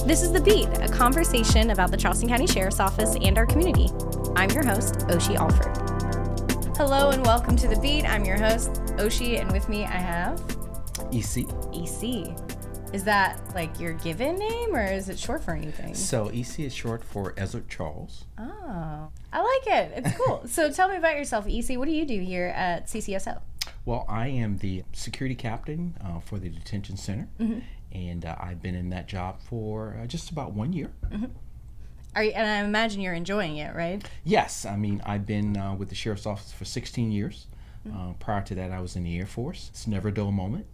This is The Beat, a conversation about the Charleston County Sheriff's Office and our community. I'm your host, Oshi Alford. Hello and welcome to The Beat. I'm your host, Oshi, and with me I have... EC. EC. Is that like your given name or is it short for anything? So EC is short for Ezra Charles. Oh, I like it. It's cool. So tell me about yourself, EC. What do you do here at CCSO? Well, I am the security captain for the detention center, and I've been in that job for just about 1 year. And I imagine you're enjoying it, right? Yes. I mean, I've been with the Sheriff's Office for 16 years. Prior to that, I was in the Air Force. It's never a dull moment.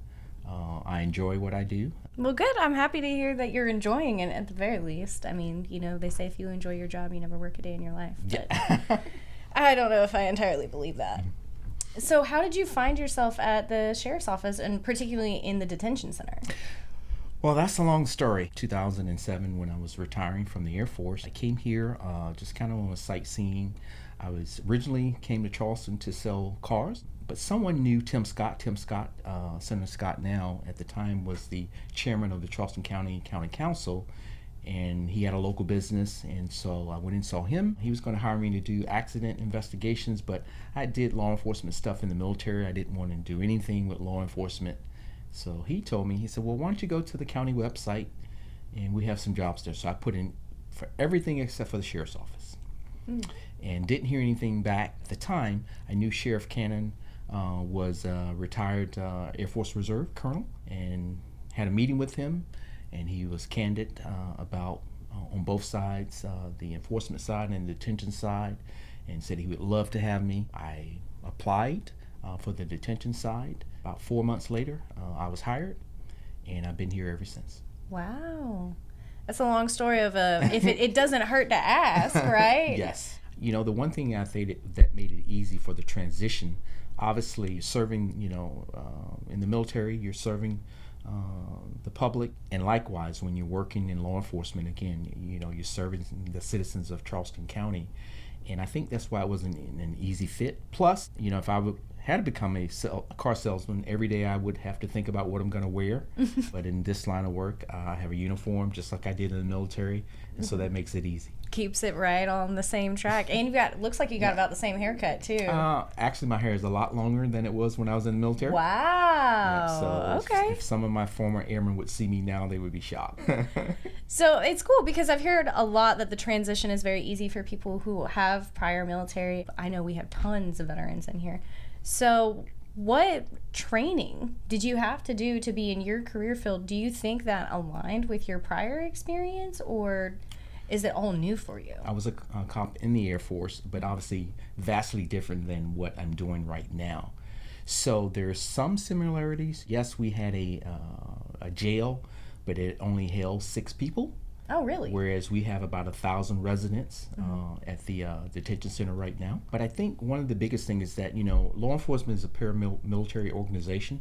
I enjoy what I do. Well, good. I'm happy to hear that you're enjoying it at the very least. I mean, you know, they say if you enjoy your job, you never work a day in your life. But Yeah. I don't know if I entirely believe that. So how did you find yourself at the Sheriff's Office and particularly in the detention center? Well, that's a long story. 2007, when I was retiring from the Air Force, I came here just kind of on a sightseeing. I was originally came to Charleston to sell cars, but someone knew Tim Scott. Senator Scott now at the time was the chairman of the Charleston County Council, and he had a local business, and so I went and saw him. He was going to hire me to do accident investigations, but I did law enforcement stuff in the military. I didn't want to do anything with law enforcement. So he told me, he said, well, why don't you go to the county website and we have some jobs there. So I put in for everything except for the sheriff's office and didn't hear anything back. At the time, I knew Sheriff Cannon was a retired Air Force Reserve colonel, and had a meeting with him, and he was candid about on both sides, the enforcement side and the detention side, and said he would love to have me. I applied for the detention side. About 4 months later, I was hired, and I've been here ever since. Wow. That's a long story of if it doesn't hurt to ask, right? Yes. You know, the one thing I think that made it easy for the transition, obviously serving, in the military, you're serving the public, and likewise when you're working in law enforcement, again, you're serving the citizens of Charleston County. And I think that's why it wasn't an easy fit. Plus, if I had to become a car salesman, every day I would have to think about what I'm going to wear. But in this line of work, I have a uniform just like I did in the military, and so that makes it easy. Keeps it right on the same track. And looks like you got about the same haircut too. Actually, my hair is a lot longer than it was when I was in the military. Wow. Yeah, so okay. If some of my former airmen would see me now, they would be shocked. So it's cool because I've heard a lot that the transition is very easy for people who have prior military. I know we have tons of veterans in here. So what training did you have to do to be in your career field? Do you think that aligned with your prior experience, or is it all new for you? I was a cop in the Air Force, but obviously vastly different than what I'm doing right now. So there's some similarities. Yes, we had a jail, but it only held 6 people. Oh, really? Whereas we have about 1,000 residents at the detention center right now. But I think one of the biggest things is that, law enforcement is a paramilitary organization.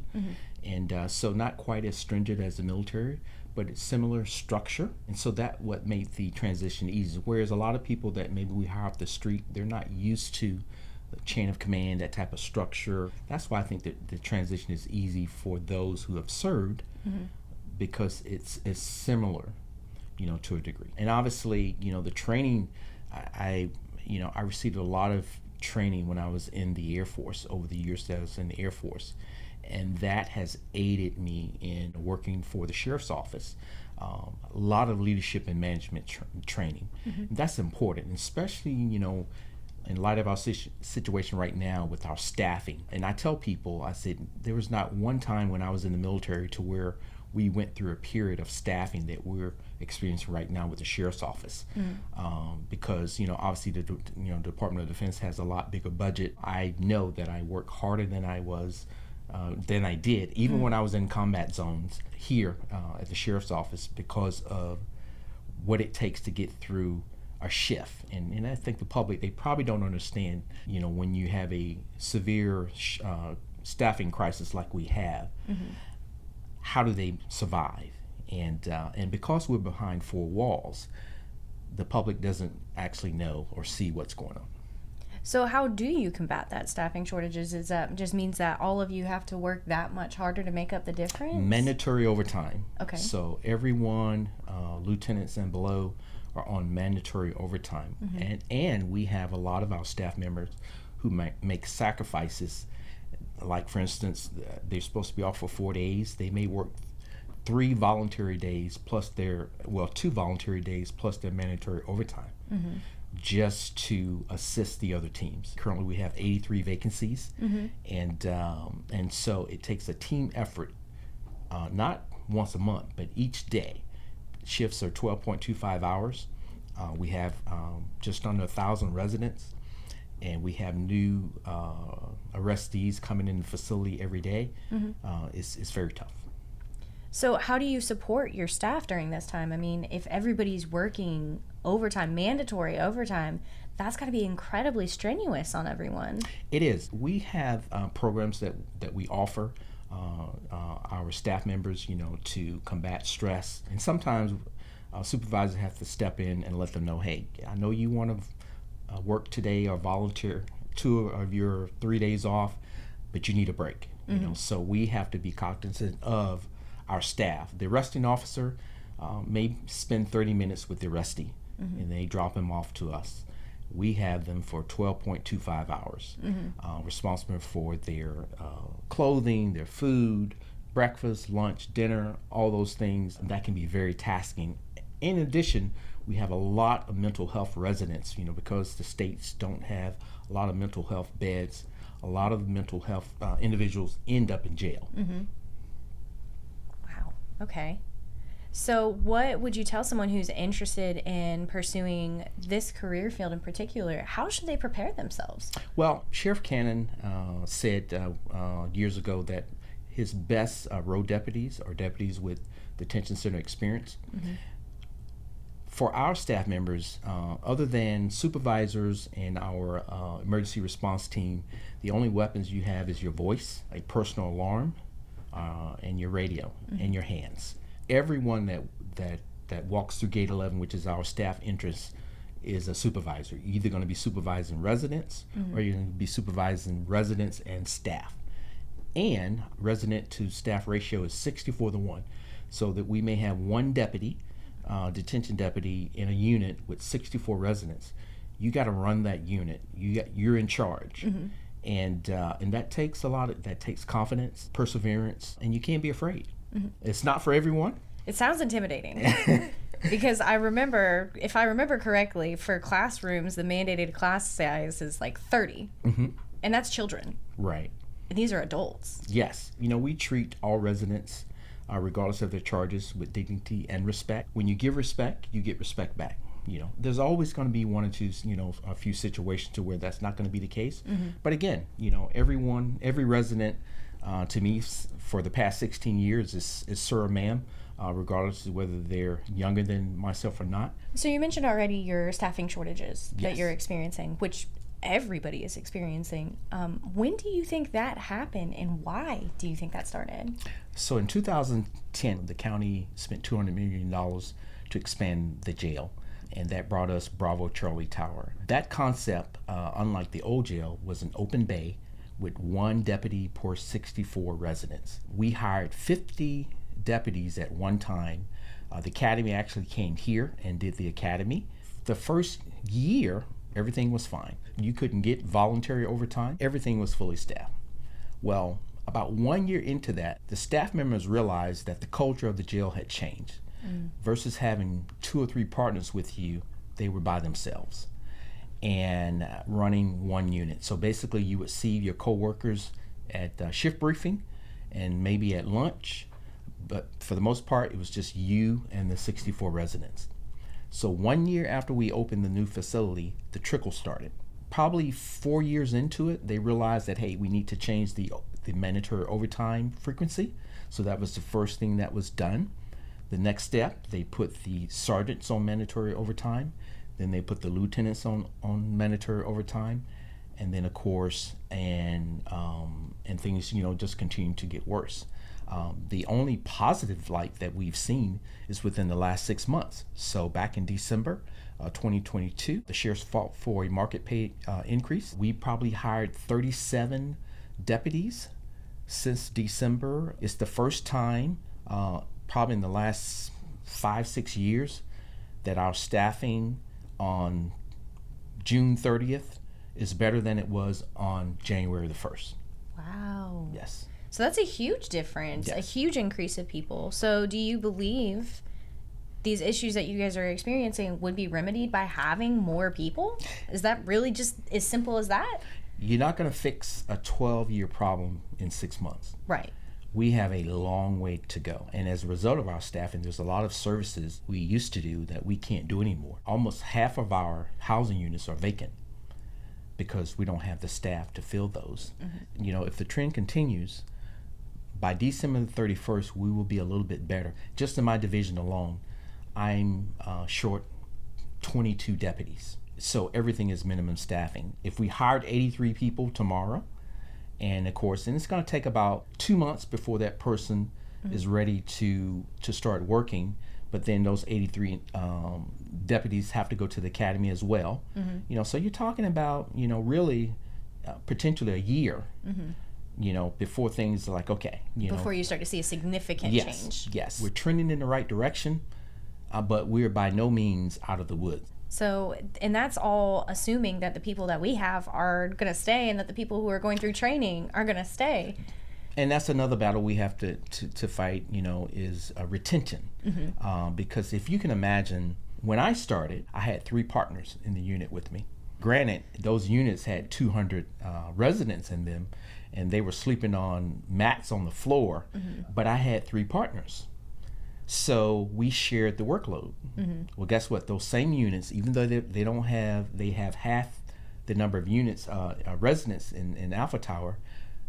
And so not quite as stringent as the military, but it's similar structure. And so that what made the transition easy. Whereas a lot of people that maybe we hire off the street, they're not used to the chain of command, that type of structure. That's why I think that the transition is easy for those who have served, because it's similar, to a degree. And obviously, the training, I received a lot of training when I was in the Air Force over the years that I was in the Air Force. And that has aided me in working for the Sheriff's Office. A lot of leadership and management training. That's important, especially, in light of our situation right now with our staffing. And I tell people, I said, there was not one time when I was in the military to where we went through a period of staffing that we're experiencing right now with the Sheriff's Office. Because, obviously the Department of Defense has a lot bigger budget. I know that I work harder than I did, even when I was in combat zones here at the Sheriff's Office, because of what it takes to get through a shift. And I think the public, they probably don't understand, when you have a severe staffing crisis like we have, how do they survive? And because we're behind 4 walls, the public doesn't actually know or see what's going on. So how do you combat that staffing shortages? Is that just means that all of you have to work that much harder to make up the difference? Mandatory overtime. Okay. So everyone, lieutenants and below, are on mandatory overtime. And we have a lot of our staff members who make sacrifices. Like, for instance, they're supposed to be off for 4 days. They may work 3 voluntary days plus 2 voluntary days plus their mandatory overtime, just to assist the other teams. Currently, we have 83 vacancies, and so it takes a team effort, not once a month, but each day. Shifts are 12.25 hours. We have just under 1,000 residents, and we have new arrestees coming in the facility every day. It's very tough. So how do you support your staff during this time? I mean, if everybody's working overtime, mandatory overtime, that's got to be incredibly strenuous on everyone. It is. We have programs that we offer our staff members, to combat stress. And sometimes supervisors have to step in and let them know, hey, I know you want to work today or volunteer 2 of your 3 days off, but you need a break. So we have to be cognizant of our staff. The arresting officer may spend 30 minutes with the arrestee, and they drop him off to us. We have them for 12.25 hours, responsible for their clothing, their food, breakfast, lunch, dinner, all those things. That can be very tasking. In addition, we have a lot of mental health residents, because the states don't have a lot of mental health beds. A lot of mental health individuals end up in jail. Wow. Okay. So what would you tell someone who's interested in pursuing this career field in particular? How should they prepare themselves? Well, Sheriff Cannon said years ago that his best road deputies are deputies with detention center experience. For our staff members, other than supervisors and our emergency response team, the only weapons you have is your voice, a personal alarm, and your radio, and your hands. Everyone that walks through Gate 11, which is our staff entrance, is a supervisor. You're either going to be supervising residents, or you're going to be supervising residents and staff. And resident to staff ratio is 64-1, so that we may have one deputy, detention deputy, in a unit with 64 residents. You got to run that unit. You're in charge. And that takes that takes confidence, perseverance, and you can't be afraid. It's not for everyone. It sounds intimidating. Because if I remember correctly, for classrooms, the mandated class size is like 30. And that's children. Right. And these are adults. Yes. We treat all residents, regardless of their charges, with dignity and respect. When you give respect, you get respect back. There's always going to be one or two, a few situations to where that's not going to be the case. But again, every resident, to me, for the past 16 years is sir or ma'am, regardless of whether they're younger than myself or not. So you mentioned already your staffing shortages that Yes. you're experiencing, which everybody is experiencing. When do you think that happened, and why do you think that started? So in 2010, the county spent $200 million to expand the jail, and that brought us Bravo Charlie Tower. That concept, unlike the old jail, was an open bay with one deputy per 64 residents. We hired 50 deputies at one time. The academy actually came here and did the academy. The first year, everything was fine. You couldn't get voluntary overtime. Everything was fully staffed. Well, about 1 year into that, the staff members realized that the culture of the jail had changed. Versus having 2 or 3 partners with you, they were by themselves and running one unit. So basically, you would see your coworkers at shift briefing and maybe at lunch, but for the most part, it was just you and the 64 residents. So 1 year after we opened the new facility, the trickle started. Probably 4 years into it, they realized that, hey, we need to change the mandatory overtime frequency. So that was the first thing that was done. The next step, they put the sergeants on mandatory overtime. Then they put the lieutenants on mandatory overtime. And then, of course, and things, just continue to get worse. The only positive light that we've seen is within the last 6 months. So back in December 2022, the sheriffs fought for a market pay increase. We probably hired 37 deputies since December. It's the first time, probably in the last 5-6 years, that our staffing on June 30th is better than it was on January the 1st. Wow. Yes. So that's a huge difference, a huge increase of people. So do you believe these issues that you guys are experiencing would be remedied by having more people? Is that really just as simple as that? You're not going to fix a 12-year problem in 6 months. Right. We have a long way to go. And as a result of our staffing, there's a lot of services we used to do that we can't do anymore. Almost half of our housing units are vacant because we don't have the staff to fill those. Mm-hmm. You know, if the trend continues, by December the 31st, we will be a little bit better. Just in my division alone, I'm short 22 deputies. So everything is minimum staffing. If we hired 83 people tomorrow, and of course, and it's going to take about 2 months before that person is ready to start working, but then those 83 deputies have to go to the academy as well. Mm-hmm. You know, so you're talking about, you know, really potentially a year. Mm-hmm. You know, before things are like, okay. Before you start to see a significant change. Yes, we're trending in the right direction, but we're by no means out of the woods. So, and that's all assuming that the people that we have are going to stay and that the people who are going through training are going to stay. And that's another battle we have to fight, you know, is retention. Mm-hmm. Because if you can imagine, when I started, I had 3 partners in the unit with me. Granted, those units had 200 residents in them, and they were sleeping on mats on the floor, mm-hmm. but I had 3 partners. So we shared the workload. Mm-hmm. Well, guess what? Those same units, even though they have half the number of units, residents in Alpha Tower,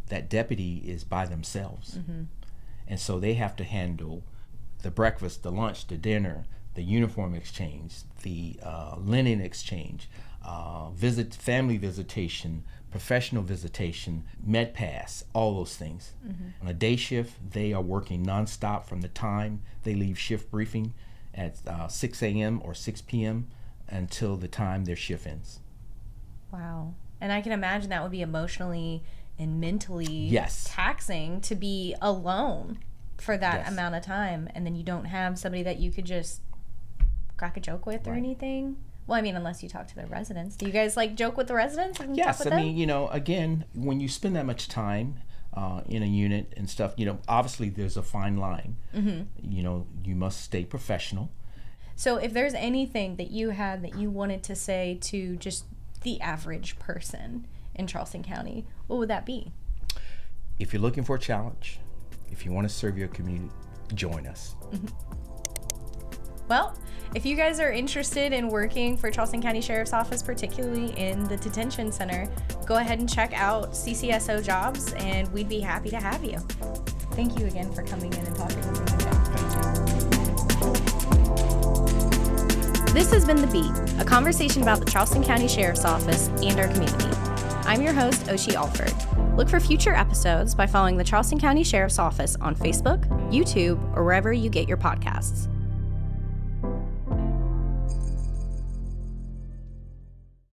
that deputy is by themselves. Mm-hmm. And so they have to handle the breakfast, the lunch, the dinner, the uniform exchange, the linen exchange, family visitation, professional visitation, med pass, all those things. Mm-hmm. On a day shift, they are working nonstop from the time they leave shift briefing at 6 a.m. or 6 p.m. until the time their shift ends. Wow. And I can imagine that would be emotionally and mentally taxing to be alone for that amount of time, and then you don't have somebody that you could just crack a joke with or anything. Well, I mean, unless you talk to the residents. Do you guys like joke with the residents? And yes, talk with I them? mean, you know, again, when you spend that much time in a unit and stuff, you know, obviously there's a fine line. Mm-hmm. You know, you must stay professional. So if there's anything that you had that you wanted to say to just the average person in Charleston County, what would that be? If you're looking for a challenge, if you want to serve your community, join us. Mm-hmm. Well, if you guys are interested in working for Charleston County Sheriff's Office, particularly in the detention center, go ahead and check out CCSO Jobs, and we'd be happy to have you. Thank you again for coming in and talking with me today. This has been The Beat, a conversation about the Charleston County Sheriff's Office and our community. I'm your host, Oshie Alford. Look for future episodes by following the Charleston County Sheriff's Office on Facebook, YouTube, or wherever you get your podcasts.